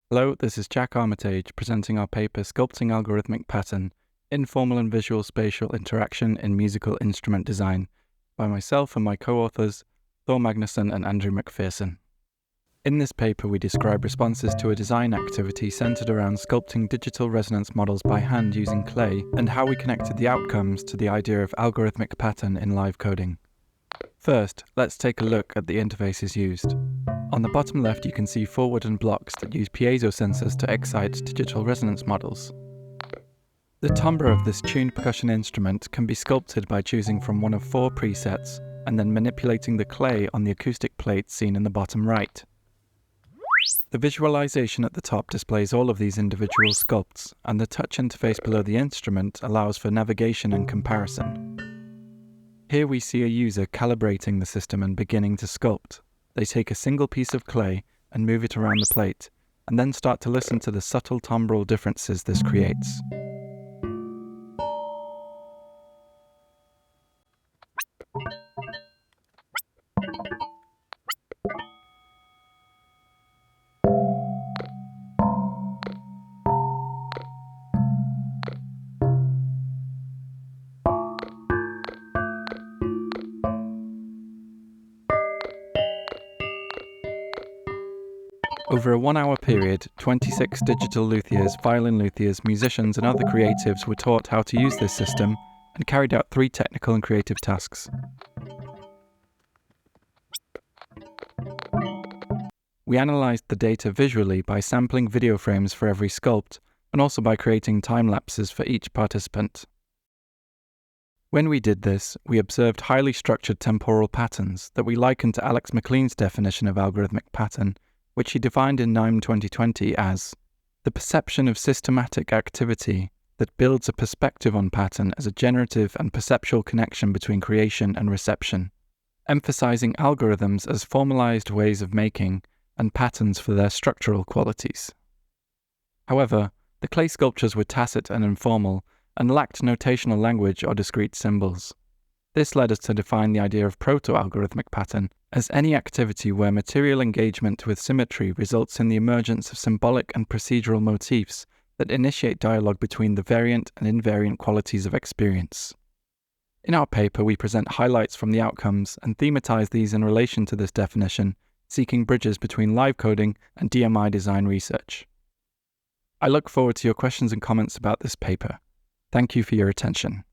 Hello, this is Jack Armitage presenting our paper Sculpting Algorithmic Pattern, Informal and Visual Spatial Interaction in Musical Instrument Design by myself and my co-authors, Thor, Magnusson and Andrew McPherson. In this paper we describe responses to a design activity centered around sculpting digital resonance models by hand using clay and how we connected the outcomes to the idea of algorithmic pattern in live coding. First, let's take a look at the interfaces used. On the bottom left you can see 4 wooden blocks that use piezo sensors to excite digital resonance models. The timbre of this tuned percussion instrument can be sculpted by choosing from one of 4 presets and then manipulating the clay on the acoustic plate seen in the bottom right. The visualization at the top displays all of these individual sculpts, and the touch interface below the instrument allows for navigation and comparison. Here we see a user calibrating the system and beginning to sculpt. They take a single piece of clay and move it around the plate, and then start to listen to the subtle timbral differences this creates. Over a 1-hour period, 26 digital luthiers, violin luthiers, musicians and other creatives were taught how to use this system and carried out 3 technical and creative tasks. We analysed the data visually by sampling video frames for every sculpt and also by creating time lapses for each participant. When we did this, we observed highly structured temporal patterns that we likened to Alex McLean's definition of algorithmic pattern, which he defined in NIME 2020 as the perception of systematic activity that builds a perspective on pattern as a generative and perceptual connection between creation and reception, emphasizing algorithms as formalized ways of making and patterns for their structural qualities. However, the clay sculptures were tacit and informal and lacked notational language or discrete symbols. This led us to define the idea of proto-algorithmic pattern as any activity where material engagement with symmetry results in the emergence of symbolic and procedural motifs that initiate dialogue between the variant and invariant qualities of experience. In our paper, we present highlights from the outcomes and thematize these in relation to this definition, seeking bridges between live coding and DMI design research. I look forward to your questions and comments about this paper. Thank you for your attention.